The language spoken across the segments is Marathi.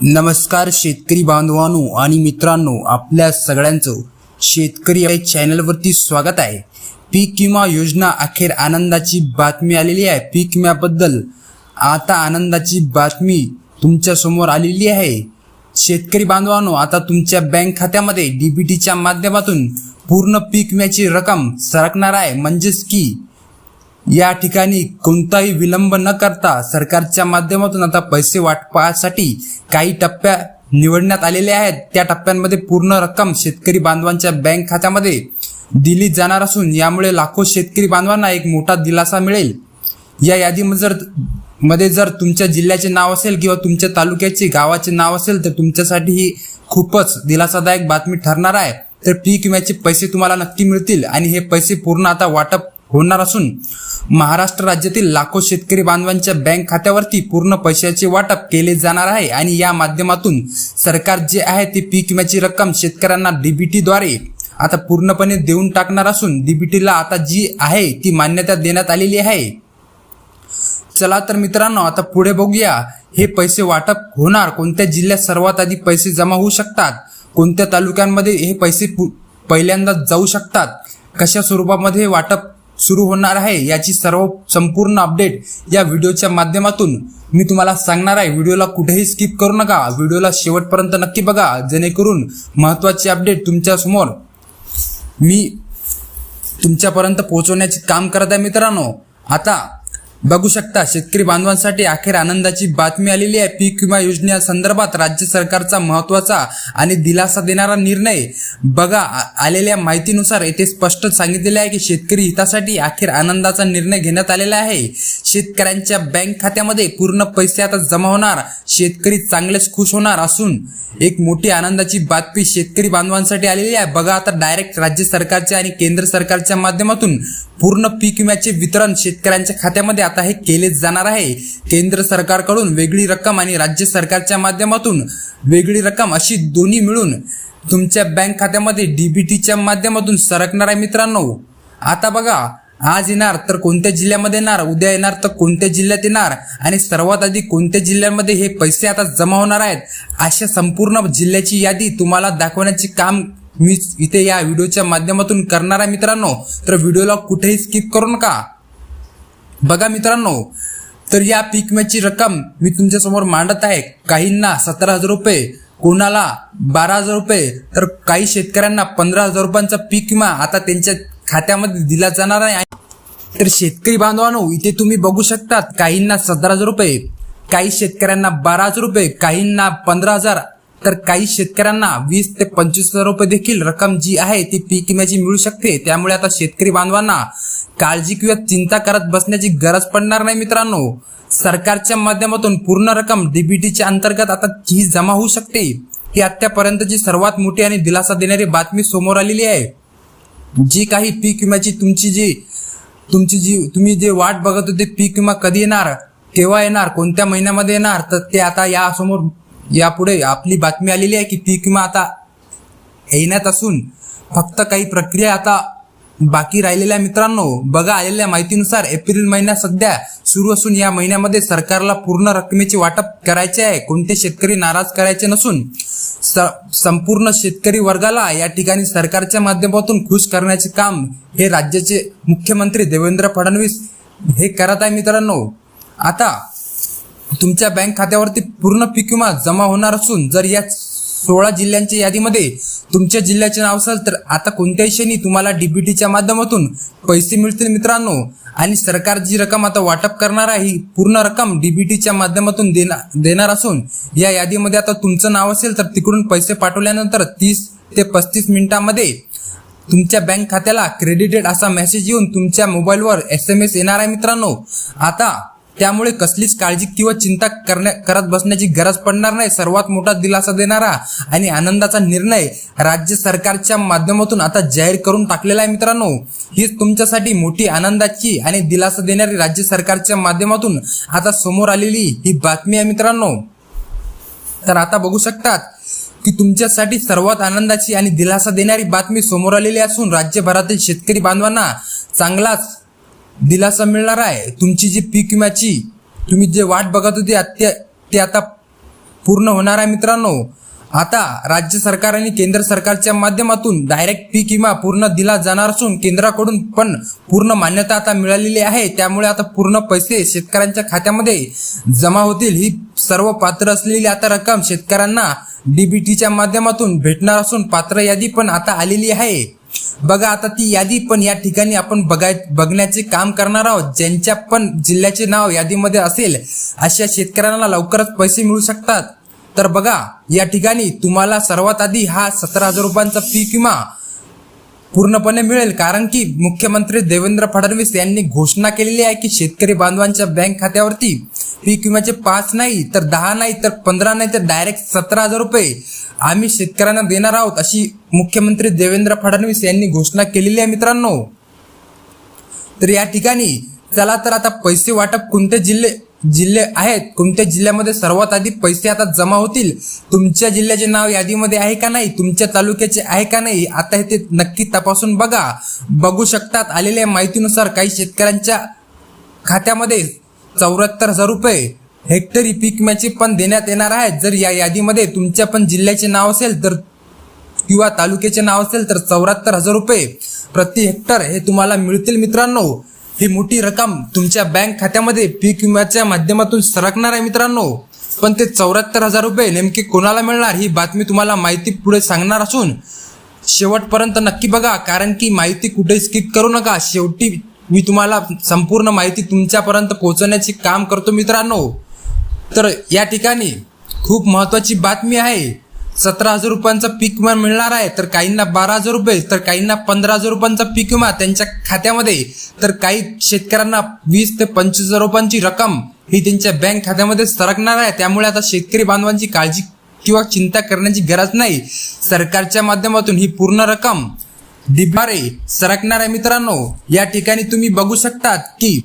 नमस्कार शेतकरी बांधवांनो आणि मित्रांनो, आपल्या सगळ्यांचं शेतकरी या चॅनलवरती स्वागत आहे। पीक विमा योजना अखेर आनंदाची बातमी आलेली आहे। पीक विम्याबद्दल आता आनंदाची बातमी तुमच्या समोर आलेली आहे। शेतकरी बांधवांनो, आता तुमच्या बँक खात्यामध्ये डीबीटीच्या माध्यमातून पूर्ण पीक विम्याची रक्कम सरकणार आहे। म्हणजेच की या ठिकाणी कोणताही विलंब न करता सरकारच्या माध्यमातून आता पैसे वाटपासाठी काही टप्प्या निवडण्यात आलेले आहेत। त्या टप्प्यांमध्ये पूर्ण रक्कम शेतकरी बांधवांच्या बँक खात्यामध्ये दिली जाणार असून यामुळे लाखो शेतकरी बांधवांना एक मोठा दिलासा मिळेल। या यादीमध्ये जर तुमच्या जिल्ह्याचे नाव असेल किंवा तुमच्या तालुक्याचे गावाचे नाव असेल तर तुमच्यासाठी ही खूपच दिलासादायक बातमी ठरणार आहे। तर पीक विम्याचे पैसे तुम्हाला नक्की मिळतील आणि हे पैसे पूर्ण आता वाटप होणार असून महाराष्ट्र राज्यातील लाखो शेतकरी बांधवांच्या बँक खात्यावरती पूर्ण पैशाचे वाटप केले जाणार आहे आणि या माध्यमातून सरकार जे आहे ते पीक विम्याची रक्कम शेतकऱ्यांना डीबीटीद्वारे आता पूर्णपणे देऊन टाकणार असून डीबीटीला आता जी आहे ती मान्यता देण्यात आलेली आहे। चला तर मित्रांनो, आता पुढे बघूया हे पैसे वाटप होणार कोणत्या जिल्ह्यात सर्वात आधी पैसे जमा होऊ शकतात, कोणत्या तालुक्यांमध्ये हे पैसे पहिल्यांदा जाऊ शकतात, कशा स्वरूपामध्ये वाटप सुरू होणार आहे याची संपूर्ण अपडेट या व्हिडिओच्या माध्यमातून मी तुम्हाला सांगणार आहे। व्हिडिओला कुठेही स्किप करू नका, व्हिडिओला शेवटपर्यंत नक्की बघा जेणेकरून महत्त्वाची अपडेट तुमच्या समोर मी तुमच्यापर्यंत पोहोचवण्याचे काम करत आहे। मित्रांनो, आता बघू शकता शेतकरी बांधवांसाठी अखेर आनंदाची बातमी आलेली आहे। पीक विमा योजनेसंदर्भात राज्य सरकारचा महत्त्वाचा आणि दिलासा देणारा निर्णय। बघा, आलेल्या माहितीनुसार येथे स्पष्ट सांगितलेले आहे की शेतकरी हितासाठी अखेर आनंदाचा निर्णय घेण्यात आलेला आहे। शेतकऱ्यांच्या बँक खात्यामध्ये पूर्ण पैसे आता जमा होणार, शेतकरी चांगलेच खुश होणार असून एक मोठी आनंदाची बातमी शेतकरी बांधवांसाठी आलेली आहे। बघा, आता डायरेक्ट राज्य सरकारच्या आणि केंद्र सरकारच्या माध्यमातून पूर्ण पीक विम्याचे वितरण शेतकऱ्यांच्या खात्यामध्ये आता हे केले जाणार आहे। केंद्र सरकारकडून वेगळी रक्कम आणि राज्य सरकारच्या माध्यमातून वेगळी रक्कम अशी दोन्ही मिळून तुमच्या बँक खात्यामध्ये डीबीटीच्या माध्यमातून सरकणार आहे। मित्रांनो, आता बघा, आज येणार तर कोणत्या जिल्ह्यामध्ये येणार, उद्या येणार तर कोणत्या जिल्ह्यात येणार आणि सर्वात आधी कोणत्या जिल्ह्यांमध्ये हे पैसे आता जमा होणार आहेत, अशा संपूर्ण जिल्ह्याची यादी तुम्हाला दाखवण्याचे काम मी इथे या व्हिडिओच्या माध्यमातून करणार आहे। मित्रांनो, तर व्हिडिओला कुठेही स्किप करू नका। बघा मित्रांनो, तर या पीक विम्याची रक्कम मी तुमच्या समोर मांडत आहे। काहींना 17,000 रुपये, कोणाला 12,000 रुपये, तर काही शेतकऱ्यांना 15,000 रुपयांचा पीक विमा आता त्यांच्या खात्यामध्ये दिला जाणार आहे। तर शेतकरी बांधवांनो, इथे तुम्ही बघू शकतात काहींना 17,000 रुपये, काही शेतकऱ्यांना 12,000 रुपये, काहींना 15,000, तर काही शेतकऱ्यांना 20 ते 25,000 रुपये देखील रक्कम जी आहे ती पीक विम्याची मिळू शकते। त्यामुळे आता शेतकरी बांधवांना काळजी किंवा चिंता करत बसण्याची गरज पडणार नाही। मित्रांनो, सरकारच्या माध्यमातून पूर्ण रक्कम डीबीटीच्या अंतर्गत आता जी जमा होऊ शकते ही आतापर्यंतची सर्वात मोठी आणि दिलासा देणारी बातमी समोर आलेली आहे। जी काही पीक विम्याची तुम्ही जे वाट बघत होते, पीक विमा कधी येणार, केव्हा येणार, कोणत्या महिन्यामध्ये येणार, तर ते आता यापुढे आपली बातमी आलेली आहे की पीक विमा आता येण्यात असून फक्त काही प्रक्रिया आता बाकी राहिलेल्या। मित्रांनो, बघा, आलेल्या माहितीनुसार एप्रिल महिना सध्या सुरू असून या महिन्यामध्ये सरकारला पूर्ण रकमेचे वाटप करायचे आहे। कोणते शेतकरी नाराज करायचे नसून संपूर्ण शेतकरी वर्गाला या ठिकाणी सरकारच्या माध्यमातून खुश करण्याचे काम हे राज्याचे मुख्यमंत्री देवेंद्र फडणवीस हे करत आहे। मित्रांनो, आता तुमच्या बँक खात्यावरती पूर्ण पीक विमा जमा होणार असून जर या 16 जिल्ह्यांच्या यादीमध्ये तुमच्या जिल्ह्याचे नाव असेल तर आता कोणत्याही क्षणी तुम्हाला डीबीटीच्या माध्यमातून पैसे मिळतील। मित्रांनो, आणि सरकार जी रक्कम आता वाटप करणार आहे ही पूर्ण रक्कम डीबीटीच्या माध्यमातून देणार असून या यादीमध्ये आता तुमचं नाव असेल तर तिकडून पैसे पाठवल्यानंतर 30 ते 35 मिनिटांमध्ये तुमच्या बँक खात्याला क्रेडिटेड असा मेसेज येऊन तुमच्या मोबाईलवर SMS येणार आहे। मित्रांनो, आता त्यामुळे कसलीच काळजी किंवा चिंता करत बसण्याची गरज पडणार नाही। सर्वात मोठा दिलासा देणारा आणि आनंदाचा निर्णय राज्य सरकारच्या माध्यमातून आता जाहीर करून टाकलेला आहे। मित्रांनो, हीच तुमच्यासाठी मोठी आनंदाची आणि दिलासा देणारी राज्य सरकारच्या माध्यमातून आता समोर आलेली ही बातमी आहे। मित्रांनो, तर आता बघू शकतात की तुमच्यासाठी सर्वात आनंदाची आणि दिलासा देणारी बातमी समोर आलेली असून राज्यभरातील शेतकरी बांधवांना चांगलाच दिलासा मिळणार आहे। तुमची जी पीक विम्याची तुम्ही जे वाट बघत होते ते आता पूर्ण होणार आहे मित्रांनो। आता राज्य सरकार आणि केंद्र सरकारच्या माध्यमातून डायरेक्ट पीक विमा पूर्ण दिला जाणार असून केंद्राकडून पण पूर्ण मान्यता आता मिळालेली आहे। त्यामुळे आता पूर्ण पैसे शेतकऱ्यांच्या खात्यामध्ये जमा होतील। ही सर्व पात्र असलेली आता रक्कम शेतकऱ्यांना डीबीटीच्या माध्यमातून भेटणार असून पात्र यादी पण आता आलेली आहे। बघा आता ती यादी पण या ठिकाणी आपण बघण्याचे काम करणार आहोत। ज्यांच्या पण जिल्ह्याचे नाव यादीमध्ये असेल अशा शेतकऱ्यांना लवकरच पैसे मिळू शकतात। तर बघा या ठिकाणी तुम्हाला सर्वात आधी हा 17,000 रुपयांचा पीक विमा पूर्णपणे मिळेल, कारण की मुख्यमंत्री देवेंद्र फडणवीस यांनी घोषणा केलेली आहे की शेतकरी बांधवांच्या बँक खात्यावरती पीक विम्याचे 5 नाही तर 10 नाही तर 15 नाही तर डायरेक्ट 17,000 रुपये आम्ही शेतकऱ्यांना देणार आहोत, अशी मुख्यमंत्री देवेंद्र फडणवीस यांनी घोषणा केलेली आहे मित्रांनो। तर या ठिकाणी चला तर आता पैसे वाटप कोणते जिल्हे आहेत, कोणत्या जिल्ह्यामध्ये सर्वात आधी पैसे आता जमा होतील, तुमच्या जिल्ह्याचे नाव यादीमध्ये आहे का नाही, तुमच्या तालुक्याचे आहे का नाही, आता हे ते नक्की तपासून बघू शकतात। आलेल्या माहितीनुसार काही शेतकऱ्यांच्या खात्यामध्ये 74,000 रुपये हेक्टरी पीक विम्याचे पण देण्यात येणार आहेत। जर या यादीमध्ये तुमच्या पण जिल्ह्याचे नाव असेल तर किंवा तालुक्याचे नाव असेल तर 74,000 रुपये प्रति हेक्टर हे तुम्हाला मिळतील मित्रांनो। ही मोठी रक्कम तुमच्या बँक खात्यामध्ये पीक विम्याच्या माध्यमातून सरकणार आहे मित्रांनो। पण ते 74,000 रुपये नेमके कोणाला मिळणार ही बातमी तुम्हाला माहिती पुढे सांगणार असून शेवटपर्यंत नक्की बघा, कारण की माहिती कुठे स्किप करू नका। शेवटी मी तुम्हाला संपूर्ण माहिती तुमच्यापर्यंत पोहोचवण्याचे काम करतो मित्रांनो। तर या ठिकाणी खूप महत्त्वाची बातमी आहे। 17,000 रुपयांचा पीक विमा मिळणार आहे, तर काहींना 12,000 रुपये तर काहींना 15,000 रुपयांचा पीक विमा त्यांच्या खात्यामध्ये, तर काही शेतकऱ्यांना 20 ते 25,000 रुपयांची रक्कम ही त्यांच्या बँक खात्यामध्ये सरकणार आहे। त्यामुळे आता शेतकरी बांधवांची काळजी किंवा चिंता करण्याची गरज नाही। सरकारच्या माध्यमातून ही पूर्ण रक्कम द्वारे सरकणार आहे मित्रांनो। या ठिकाणी तुम्ही बघू शकतात की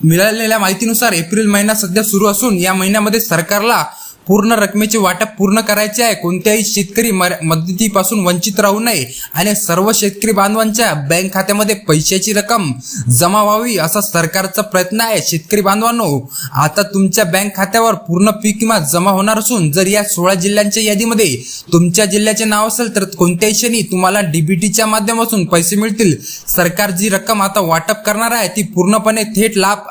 मिळालेल्या माहितीनुसार एप्रिल महिना सध्या सुरू असून या महिन्यामध्ये सरकारला पूर्ण रकमेचे वाटप पूर्ण करायचे आहे। कोणत्याही शेतकरी मदतीपासून वंचित राहू नये आणि सर्व शेतकरी बांधवांच्या बँक खात्यामध्ये पैशाची रक्कम जमा व्हावी असा सरकारचा प्रयत्न आहे। शेतकरी बांधवांनो, आता तुमच्या बँक खात्यावर पूर्ण पीक विमा जमा होणार असून जर या 16 जिल्ह्यांच्या यादीमध्ये तुमच्या जिल्ह्याचे नाव असेल तर कोणत्याही क्षणी तुम्हाला डीबीटीच्या माध्यमातून पैसे मिळतील। सरकार जी रक्कम आता वाटप करणार आहे ती पूर्णपणे थेट लाभ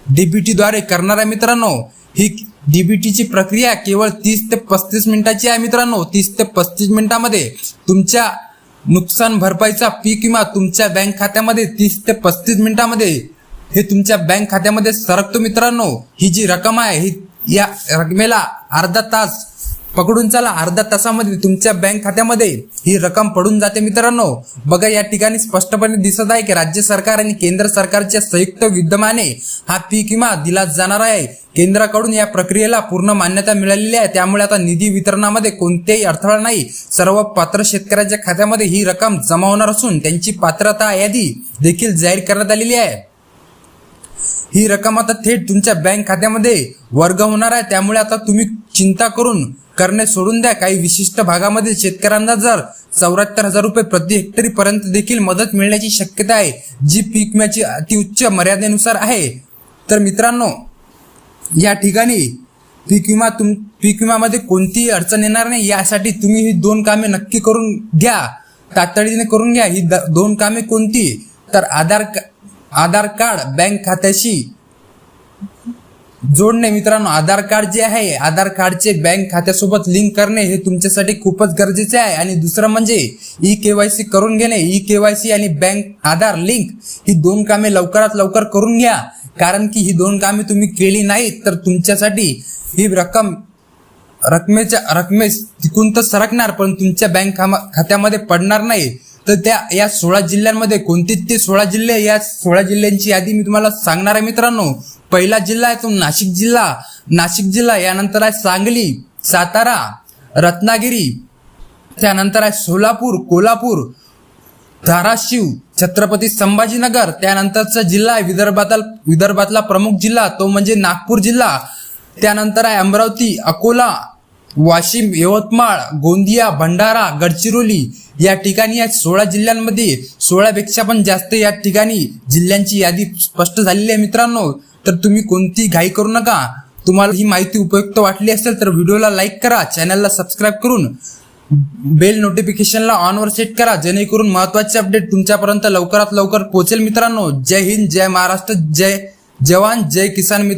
डीबीटीद्वारे करणार आहे मित्रांनो। ही डीबीटीची प्रक्रिया केवळ 30 ते 35 मिनिटाची आहे मित्रांनो। 30 ते 35 मिनिटांमध्ये तुमच्या नुकसान भरपाईचा पीक विमा तुमच्या बँक खात्यामध्ये 30 ते 35 मिनिटांमध्ये हे तुमच्या बँक खात्यामध्ये सरकतो मित्रांनो। ही जी रक्कम आहे ही या रकमेला अर्धा तास पकडून चला, अर्धा तासामध्ये तुमच्या बँक खात्यामध्ये ही रक्कम पडून जाते मित्रांनो। बघा या ठिकाणी स्पष्टपणे दिसत आहे की राज्य सरकार आणि केंद्र सरकारच्या संयुक्त विद्यमाने हा पीक विमा दिला जाणार आहे। केंद्राकडून या प्रक्रियेला पूर्ण मान्यता मिळालेली आहे, त्यामुळे आता निधी वितरणामध्ये कोणतेही अडथळा नाही। सर्व पात्र शेतकऱ्यांच्या खात्यामध्ये ही रक्कम जमा होणार असून त्यांची पात्रता यादी देखील जाहीर करण्यात आलेली आहे। ही रक्कम आता थेट तुमच्या बँक खात्यामध्ये वर्ग होणार आहे। त्यामुळे आता तुम्ही चिंता करणे सोडून द्या। काही विशिष्ट भागामध्ये शेतकऱ्यांना जर 74,000 रुपये प्रति हेक्टरी पर्यंत देखील मदत मिळण्याची शक्यता आहे, जी पीक विम्याची अतिउच्च मर्यादेनुसार आहे। तर मित्रांनो, या ठिकाणी पीक विम्यामध्ये कोणतीही अडचण येणार नाही, यासाठी तुम्ही ही 2 कामे नक्की करून घ्या, तातडीने करून घ्या। ही 2 कामे कोणती, तर आधार कार्ड बँक खात्याशी जोडणे मित्रांनो। आधार कार्ड जे आहे, आधार कार्डचे बँक खात्यासोबत लिंक करणे हे तुमच्यासाठी खूपच गरजेचे आहे। आणि दुसरं म्हणजे ई-केवायसी करून घेणे। ई-केवायसी आणि बँक आधार लिंक ही 2 कामे लवकरात लवकर करून घ्या, कारण की ही 2 कामे तुम्ही केली नाहीत तर तुमच्यासाठी ही रकमेस तिकून तर सरकणार पण तुमच्या बँक खात्यामध्ये पडणार नाही। तर या 16 जिल्ह्यांमध्ये कोणते ते 16 जिल्हे, या 16 जिल्ह्यांची यादी मी तुम्हाला सांगणार आहे मित्रांनो। पहिला जिल्हा आहे तो नाशिक जिल्हा, यानंतर आहे सांगली, सातारा, रत्नागिरी, त्यानंतर आहे सोलापूर, कोल्हापूर, धाराशिव, छत्रपती संभाजीनगर, त्यानंतरचा जिल्हा आहे विदर्भातला प्रमुख जिल्हा तो म्हणजे नागपूर जिल्हा, त्यानंतर आहे अमरावती, अकोला, वाशिम, यवतमाळ, गोंदिया, भंडारा, गडचिरोली। या ठिकाणी या 16 जिल्ह्यांमध्ये 16पेक्षा पण जास्त या ठिकाणी जिल्ह्यांची यादी स्पष्ट झालेली आहे मित्रांनो। तर तुम्ही कोणती घाई करू नका, तुम्हाला ही माहिती उपयुक्त वाटली असेल तर व्हिडिओला लाईक करा, चॅनलला सबस्क्राईब करून बेल नोटिफिकेशनला ऑनवर सेट करा, जेणेकरून महत्त्वाचे अपडेट तुमच्यापर्यंत लवकरात लवकर पोहोचेल. मित्रांनो, जय हिंद, जय महाराष्ट्र, जय जवान, जय किसान.